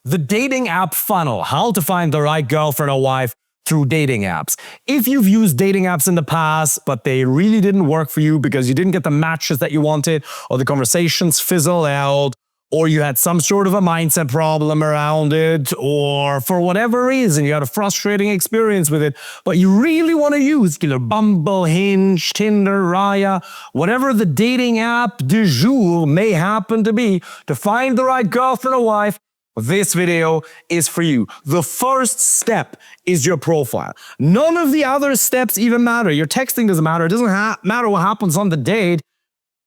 The dating app funnel, how to find the right girlfriend or wife through dating apps. If you've used dating apps in the past, but they really didn't work for you because you didn't get the matches that you wanted, or the conversations fizzled out, or you had some sort of a mindset problem around it, or for whatever reason, you had a frustrating experience with it, but you really want to use either Bumble, Hinge, Tinder, Raya, whatever the dating app du jour may happen to be, to find the right girlfriend or wife, this video is for you. The first step is your profile. None of the other steps even matter. Your texting doesn't matter. It doesn't matter what happens on the date,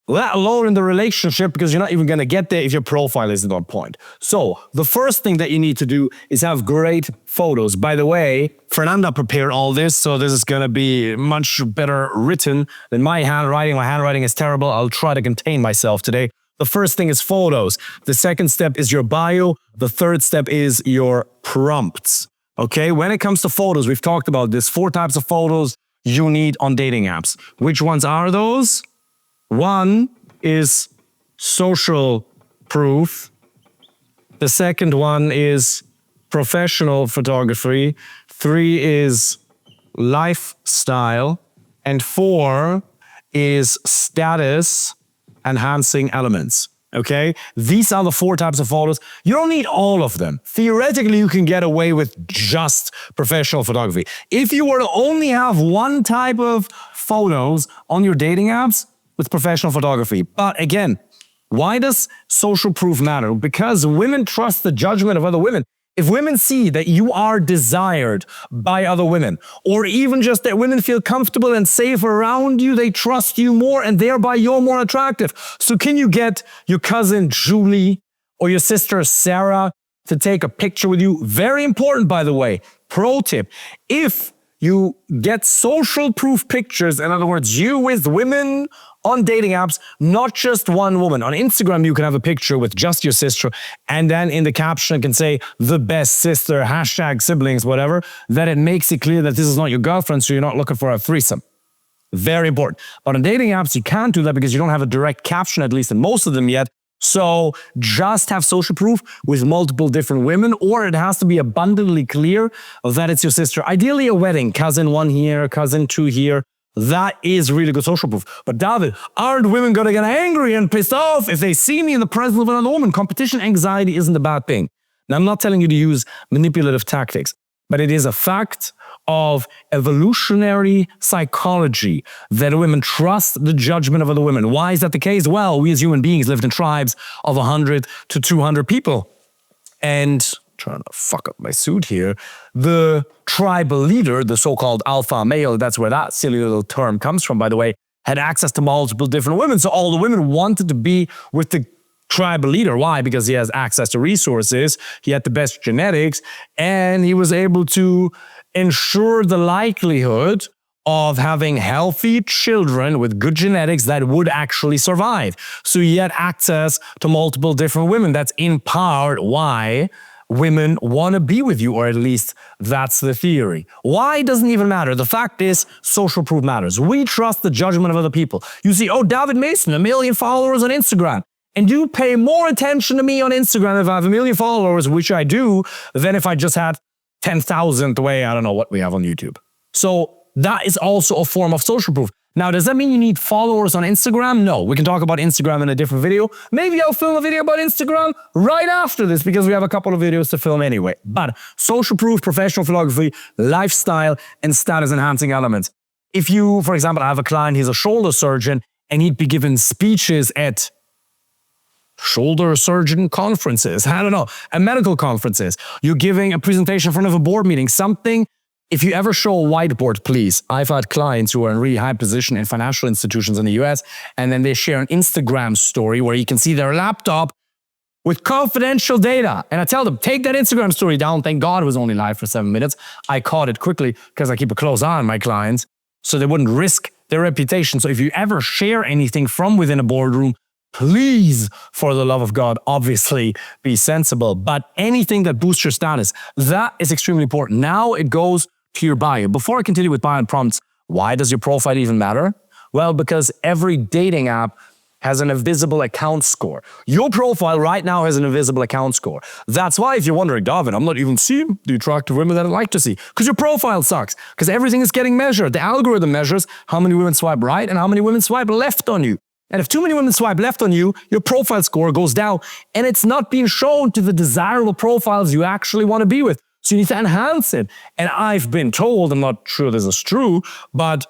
let alone in the relationship, because you're not even going to get there if your profile isn't on point. So the first thing that you need to do is have great photos. By the way, Fernanda prepared all this, so this is going to be much better written than my handwriting. My handwriting is terrible. I'll try to contain myself today. The first thing is photos. The second step is your bio. The third step is your prompts. Okay, when it comes to photos, we've talked about this. 4 types of photos you need on dating apps. Which ones are those? 1 is social proof. The second one is professional photography. 3 is lifestyle. And 4 is status enhancing elements. Okay? These are the 4 types of photos. You don't need all of them. Theoretically, you can get away with just professional photography. If you were to only have 1 type of photos on your dating apps, with professional photography. But again, why does social proof matter? Because women trust the judgment of other women. If women see that you are desired by other women, or even just that women feel comfortable and safe around you, they trust you more and thereby you're more attractive. So can you get your cousin Julie or your sister Sarah to take a picture with you? Very important, by the way. Pro tip. If you get social proof pictures, in other words, you with women on dating apps, not just one woman. On Instagram, you can have a picture with just your sister, and then in the caption it can say, the best sister, hashtag siblings, whatever. Then it makes it clear that this is not your girlfriend, so you're not looking for a threesome. Very important. But on dating apps, you can't do that because you don't have a direct caption, at least in most of them yet. So just have social proof with multiple different women, or it has to be abundantly clear that it's your sister. Ideally a wedding, cousin 1 here, cousin 2 here. That is really good social proof. But David, aren't women going to get angry and pissed off if they see me in the presence of another woman? Competition anxiety isn't a bad thing. Now, I'm not telling you to use manipulative tactics, but it is a fact of evolutionary psychology that women trust the judgment of other women. Why is that the case? Well, we as human beings lived in tribes of 100 to 200 people. And trying to fuck up my suit here, the tribal leader, the so-called alpha male, that's where that silly little term comes from, by the way, had access to multiple different women. So all the women wanted to be with the tribal leader. Why? Because he has access to resources, he had the best genetics, and he was able to ensure the likelihood of having healthy children with good genetics that would actually survive. So he had access to multiple different women. That's in part why women want to be with you, or at least that's the theory. Why doesn't even matter. The fact is, social proof matters. We trust the judgment of other people. You see, oh, David Meessen, 1 million followers on Instagram. And you pay more attention to me on Instagram if I have 1 million followers, which I do, than if I just had 10,000 the way, I don't know what we have on YouTube. So that is also a form of social proof. Now, does that mean you need followers on Instagram? No, we can talk about Instagram in a different video. Maybe I'll film a video about Instagram right after this because we have a couple of videos to film anyway. But social proof, professional photography, lifestyle, and status enhancing elements. If you, for example, I have a client, he's a shoulder surgeon, and he'd be given speeches at shoulder surgeon conferences, I don't know, at medical conferences. You're giving a presentation in front of a board meeting, something. If you ever show a whiteboard, please. I've had clients who are in really high position in financial institutions in the US, and then they share an Instagram story where you can see their laptop with confidential data. And I tell them, take that Instagram story down. Thank God it was only live for 7 minutes. I caught it quickly because I keep a close eye on my clients so they wouldn't risk their reputation. So if you ever share anything from within a boardroom, please, for the love of God, obviously be sensible. But anything that boosts your status, that is extremely important. Now it goes to your bio. Before I continue with bio and prompts, why does your profile even matter? Well, because every dating app has an invisible account score. Your profile right now has an invisible account score. That's why if you're wondering, David, I'm not even seeing the attractive women that I'd like to see, because your profile sucks, because everything is getting measured. The algorithm measures how many women swipe right and how many women swipe left on you. And if too many women swipe left on you, your profile score goes down, and it's not being shown to the desirable profiles you actually want to be with. So you need to enhance it. And I've been told, I'm not sure this is true, but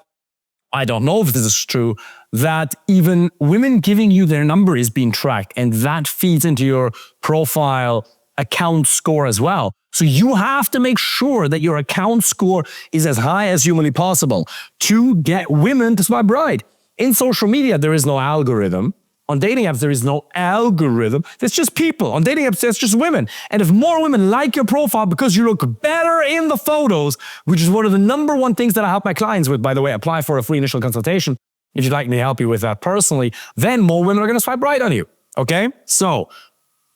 I don't know if this is true, that even women giving you their number is being tracked, and that feeds into your profile account score as well. So you have to make sure that your account score is as high as humanly possible to get women to swipe right. In social media, there is no algorithm. On dating apps, there is no algorithm. There's just people. On dating apps, there's just women. And if more women like your profile because you look better in the photos, which is one of the number one things that I help my clients with, by the way, apply for a free initial consultation if you'd like me to help you with that personally, then more women are going to swipe right on you. Okay? So,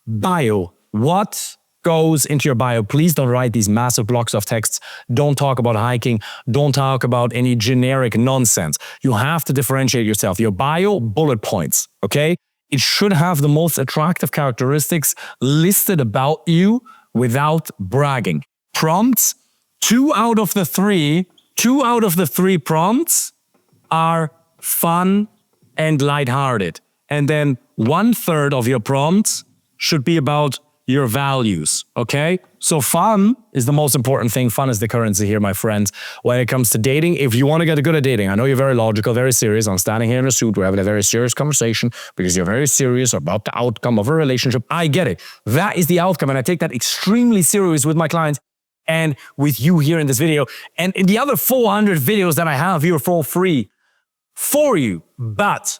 bio. What goes into your bio? Please don't write these massive blocks of texts. Don't talk about hiking. Don't talk about any generic nonsense. You have to differentiate yourself. Your bio, bullet points, okay? It should have the most attractive characteristics listed about you without bragging. Prompts, two out of the three prompts are fun and lighthearted. And then 1/3 of your prompts should be about your values, okay? So fun is the most important thing. Fun is the currency here, my friends. When it comes to dating, if you want to get good at dating, I know you're very logical, very serious. I'm standing here in a suit. We're having a very serious conversation because you're very serious about the outcome of a relationship. I get it. That is the outcome, and I take that extremely serious with my clients and with you here in this video. And in the other 400 videos that I have here for free for you. But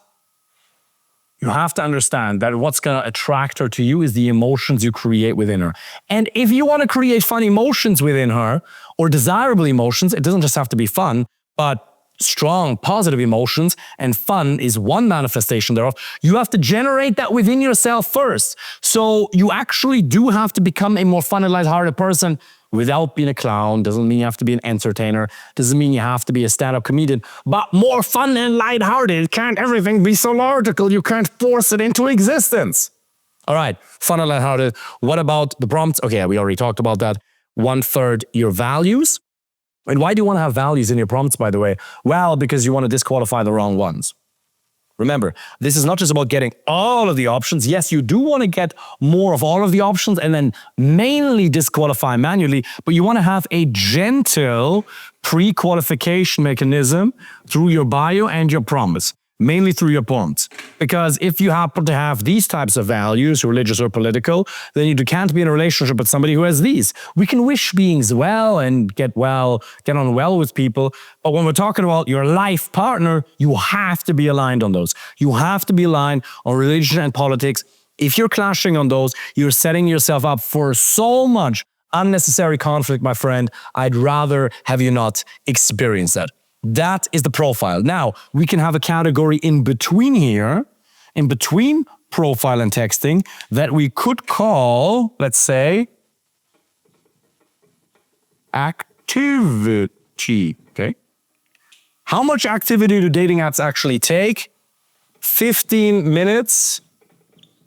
you have to understand that what's going to attract her to you is the emotions you create within her. And if you want to create fun emotions within her, or desirable emotions, it doesn't just have to be fun, but strong, positive emotions, and fun is one manifestation thereof. You have to generate that within yourself first. So you actually do have to become a more fun and lighthearted person without being a clown. Doesn't mean you have to be an entertainer. Doesn't mean you have to be a stand-up comedian, but more fun and lighthearted. Can't everything be so logical? You can't force it into existence. All right, fun and lighthearted. What about the prompts? Okay, we already talked about that. 1/3 your values. And why do you want to have values in your prompts, by the way? Well, because you want to disqualify the wrong ones. Remember, this is not just about getting all of the options. Yes, you do want to get more of all of the options and then mainly disqualify manually, but you want to have a gentle pre-qualification mechanism through your bio and your prompts, mainly through your prompts. Because if you happen to have these types of values, religious or political, then you can't be in a relationship with somebody who has these. We can wish beings well and get on well with people, but when we're talking about your life partner, you have to be aligned on those. You have to be aligned on religion and politics. If you're clashing on those, you're setting yourself up for so much unnecessary conflict, my friend. I'd rather have you not experience that. That is the profile. Now, we can have a category in between here, in between profile and texting, that we could call, let's say, activity, okay? How much activity do dating apps actually take? 15 minutes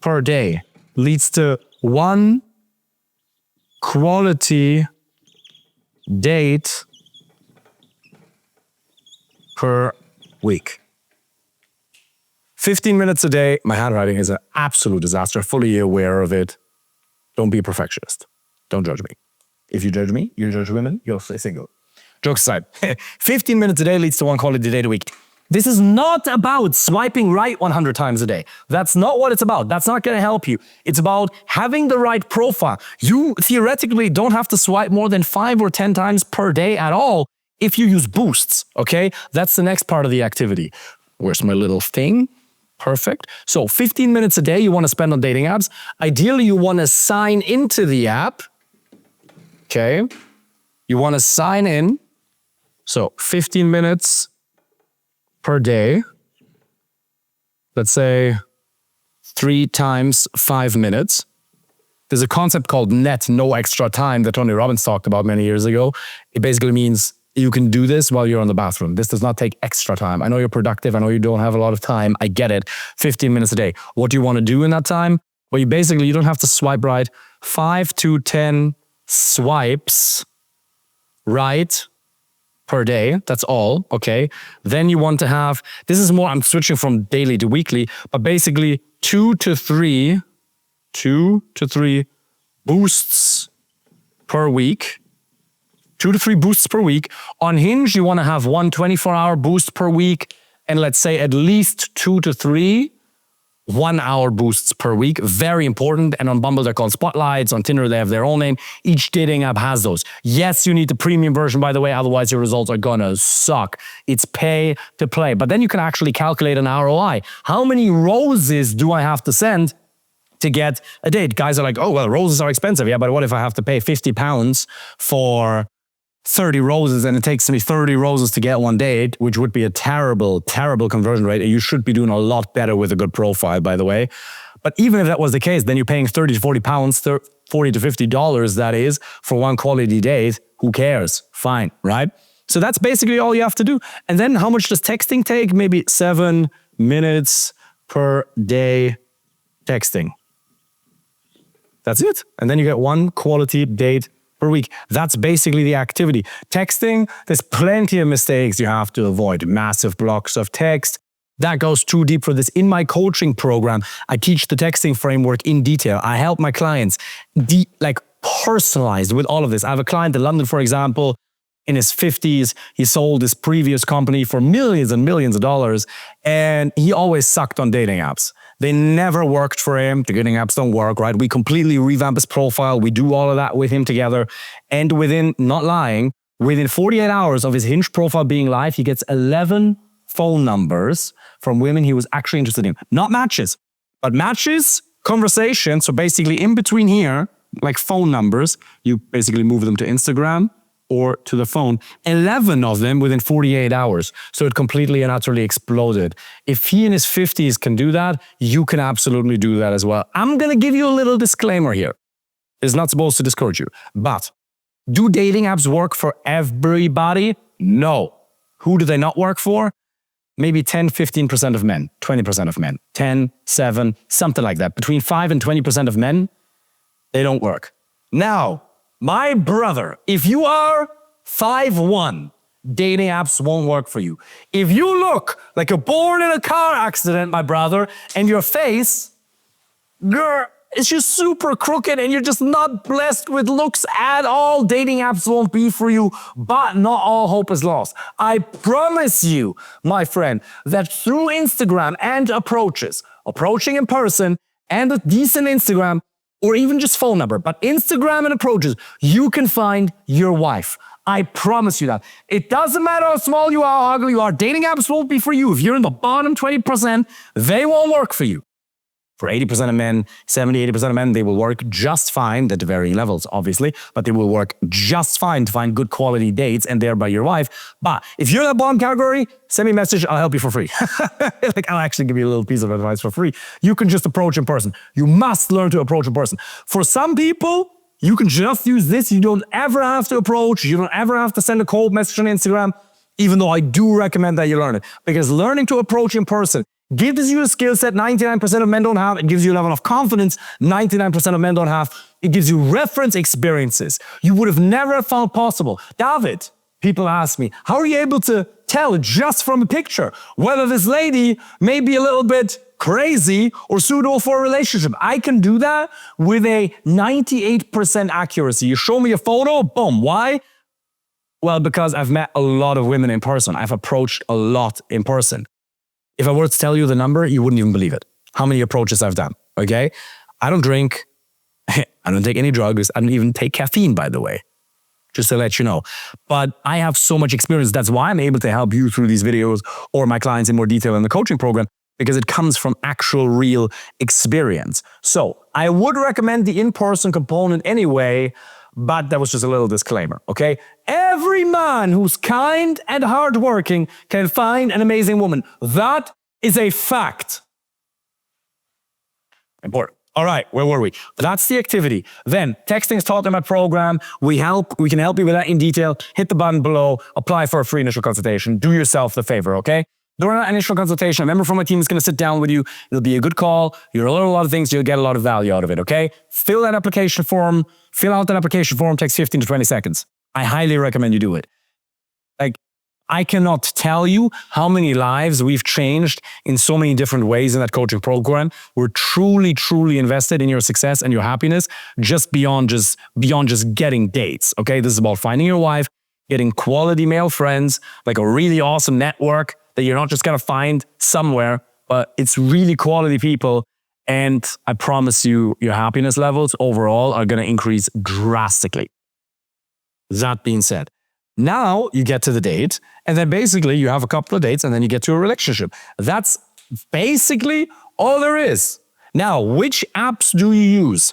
per day leads to one quality date per week. 15 minutes a day. My handwriting is an absolute disaster. Fully aware of it. Don't be a perfectionist. Don't judge me. If you judge me, you judge women, you'll stay single. Jokes aside. 15 minutes a day leads to one quality date a week. This is not about swiping right 100 times a day. That's not what it's about. That's not going to help you. It's about having the right profile. You theoretically don't have to swipe more than 5 or 10 times per day at all if you use boosts, okay? That's the next part of the activity. Where's my little thing? Perfect. So 15 minutes a day you want to spend on dating apps. Ideally, you want to sign into the app, okay? You want to sign in. So 15 minutes per day. Let's say 3 times 5 minutes. There's a concept called net, no extra time, that Tony Robbins talked about many years ago. It basically means You can do this while you're on the bathroom. This does not take extra time. I know you're productive. I know you don't have a lot of time. I get it. 15 minutes a day. What do you want to do in that time? Well, you don't have to swipe right. 5 to 10 swipes right per day. That's all, okay? Then you want to have, this is more, I'm switching from daily to weekly, but basically 2 to 3 boosts per week. 2 to 3 boosts per week. On Hinge, you want to have 1 24-hour boost per week, and let's say at least 2 to 3 1-hour boosts per week. Very important. And on Bumble, they're called spotlights. On Tinder, they have their own name. Each dating app has those. Yes, you need the premium version, by the way, otherwise your results are gonna suck. It's pay to play. But then you can actually calculate an ROI. How many roses do I have to send to get a date? Guys are like, oh, well, roses are expensive. Yeah, but what if I have to pay 50 pounds for 30 roses and it takes me 30 roses to get one date, which would be a terrible, terrible conversion rate. You should be doing a lot better with a good profile, by the way. But even if that was the case, then you're paying 30 to 40 pounds, $40 to $50, that is, for one quality date. Who cares? Fine, right? So that's basically all you have to do. And then how much does texting take? Maybe 7 minutes per day texting. That's it. And then you get one quality date per week. That's basically the activity. Texting, there's plenty of mistakes you have to avoid. Massive blocks of text. That goes too deep for this. In my coaching program, I teach the texting framework in detail. I help my clients personalized with all of this. I have a client in London, for example, in his 50s. He sold his previous company for millions and millions of dollars, and he always sucked on dating apps. They never worked for him. The dating apps don't work, right? We completely revamp his profile. We do all of that with him together. And within 48 hours of his Hinge profile being live, he gets 11 phone numbers from women he was actually interested in. Not matches, but matches, conversations. So basically in between here, like phone numbers, you basically move them to Instagram or to the phone. 11 of them within 48 hours. So it completely and utterly exploded. If he in his 50s can do that, you can absolutely do that as well. I'm going to give you a little disclaimer here. It's not supposed to discourage you. But do dating apps work for everybody? No. Who do they not work for? Maybe 10, 15% of men, 20% of men, 10, 7, something like that. Between 5 and 20% of men, they don't work. Now, my brother, if you are 5'1", dating apps won't work for you. If you look like you're born in a car accident, my brother, and your face, girl, it's just super crooked and you're just not blessed with looks at all, dating apps won't be for you, but not all hope is lost. I promise you, my friend, that through Instagram and approaching in person and a decent Instagram, or even just phone number, but Instagram and approaches, you can find your wife. I promise you that. It doesn't matter how small you are, how ugly you are, dating apps won't be for you. If you're in the bottom 20%, they won't work for you. For 80% of men, 70, 80% of men, they will work just fine, at varying levels, obviously, but they will work just fine to find good quality dates and thereby your wife. But if you're in that bottom category, send me a message, I'll help you for free. I'll actually give you a little piece of advice for free. You can just approach in person. You must learn to approach in person. For some people, you can just use this. You don't ever have to approach. You don't ever have to send a cold message on Instagram, even though I do recommend that you learn it. Because learning to approach in person gives you a skill set 99% of men don't have. It gives you a level of confidence 99% of men don't have. It gives you reference experiences you would have never found possible. David, people ask me, how are you able to tell just from a picture whether this lady may be a little bit crazy or suitable for a relationship? I can do that with a 98% accuracy. You show me a photo, boom. Why? Well, because I've met a lot of women in person. I've approached a lot in person. If I were to tell you the number, you wouldn't even believe it. How many approaches I've done, okay? I don't drink. I don't take any drugs. I don't even take caffeine, by the way, just to let you know. But I have so much experience. That's why I'm able to help you through these videos or my clients in more detail in the coaching program, because it comes from actual real experience. So I would recommend the in-person component anyway, but that was just a little disclaimer, okay? Every man who's kind and hardworking can find an amazing woman. That is a fact. Important. All right, where were we? That's the activity. Then texting is taught in my program. We can help you with that in detail. Hit the button below, apply for a free initial consultation. Do yourself the favor, okay? During that initial consultation, a member from my team is going to sit down with you. It'll be a good call. You'll learn a lot of things. You'll get a lot of value out of it, okay? Fill out that application form. Takes 15 to 20 seconds. I highly recommend you do it. Like, I cannot tell you how many lives we've changed in so many different ways in that coaching program. We're truly, truly invested in your success and your happiness just beyond getting dates, okay? This is about finding your wife, getting quality male friends, like a really awesome network that you're not just going to find somewhere, but it's really quality people. And I promise you, your happiness levels overall are going to increase drastically. That being said, now you get to the date, and then basically you have a couple of dates, and then you get to a relationship. That's basically all there is. Now, which apps do you use?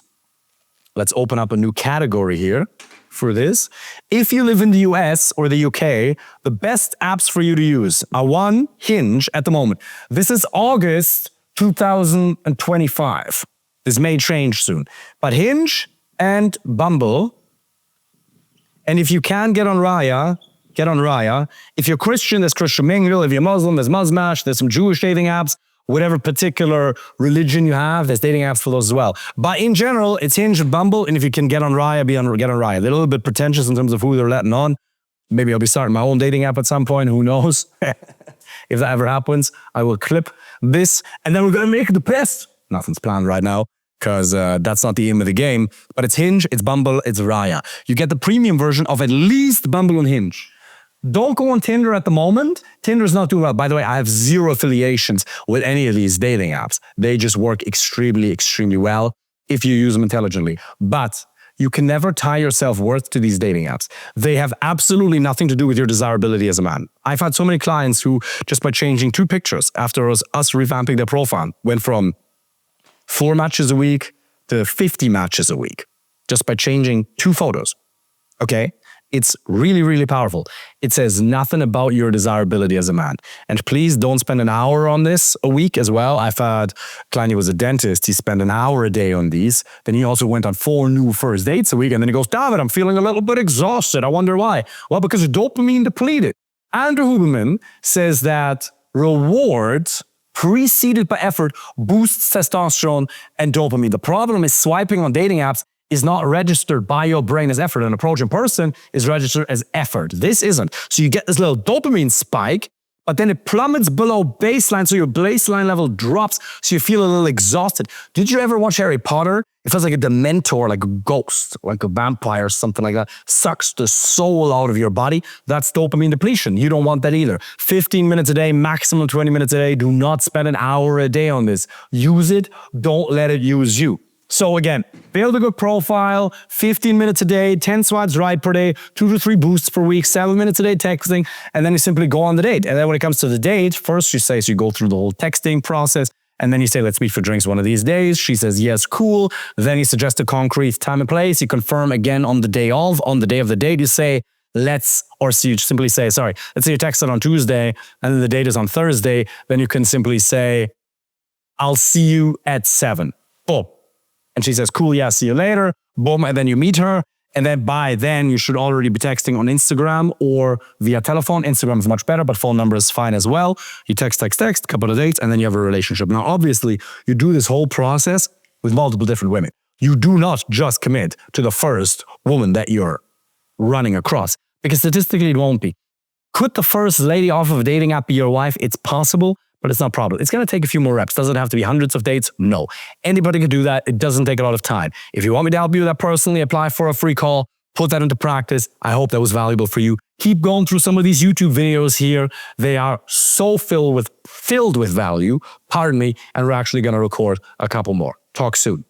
Let's open up a new category here for this. If you live in the US or the UK, the best apps for you to use are one, Hinge at the moment. This is August 2025. This may change soon. But Hinge and Bumble. And if you can get on Raya, get on Raya. If you're Christian, there's Christian Mingle. If you're Muslim, there's Muzmash. There's some Jewish dating apps. Whatever particular religion you have, there's dating apps for those as well. But in general, it's Hinge and Bumble. And if you can get on Raya, get on Raya. They're a little bit pretentious in terms of who they're letting on. Maybe I'll be starting my own dating app at some point. Who knows? If that ever happens, I will clip this. And then we're going to make it the best. Nothing's planned right now, because that's not the aim of the game. But it's Hinge, it's Bumble, it's Raya. You get the premium version of at least Bumble and Hinge. Don't go on Tinder at the moment. Tinder's not doing well. By the way, I have zero affiliations with any of these dating apps. They just work extremely, extremely well if you use them intelligently. But you can never tie your self-worth to these dating apps. They have absolutely nothing to do with your desirability as a man. I've had so many clients who, just by changing 2 pictures after us revamping their profile, went from 4 matches a week to 50 matches a week, just by changing 2 photos, okay? It's really, really powerful. It says nothing about your desirability as a man. And please don't spend an hour on this a week as well. I've had a client who was a dentist. He spent an hour a day on these. Then he also went on 4 new first dates a week. And then he goes, David, I'm feeling a little bit exhausted. I wonder why. Well, because your dopamine depleted. Andrew Huberman says that rewards preceded by effort boosts testosterone and dopamine. The problem is swiping on dating apps is not registered by your brain as effort. An approach in person is registered as effort. This isn't. So you get this little dopamine spike, but then it plummets below baseline, so your baseline level drops, so you feel a little exhausted. Did you ever watch Harry Potter? It feels like a dementor, like a ghost, like a vampire, something like that. Sucks the soul out of your body. That's dopamine depletion. You don't want that either. 15 minutes a day, maximum 20 minutes a day. Do not spend an hour a day on this. Use it. Don't let it use you. So again, build a good profile, 15 minutes a day, 10 swipes right per day, 2 to 3 boosts per week, 7 minutes a day texting, and then you simply go on the date. And then when it comes to the date, first you say, so you go through the whole texting process, and then you say, let's meet for drinks one of these days. She says, yes, cool. Then you suggest a concrete time and place. You confirm again on the day of. On the day of the date, you say, so you simply say, sorry, let's say you texted on Tuesday, and then the date is on Thursday. Then you can simply say, I'll see you at 7. Boom. And she says, cool, yeah, see you later. Boom, and then you meet her. And then by then, you should already be texting on Instagram or via telephone. Instagram is much better, but phone number is fine as well. You text, couple of dates, and then you have a relationship. Now, obviously, you do this whole process with multiple different women. You do not just commit to the first woman that you're running across, because statistically, it won't be. Could the first lady off of a dating app be your wife? It's possible, but it's not probable. It's going to take a few more reps. Does it have to be hundreds of dates? No. Anybody can do that. It doesn't take a lot of time. If you want me to help you with that personally, apply for a free call, put that into practice. I hope that was valuable for you. Keep going through some of these YouTube videos here. They are so filled with value, and we're actually going to record a couple more. Talk soon.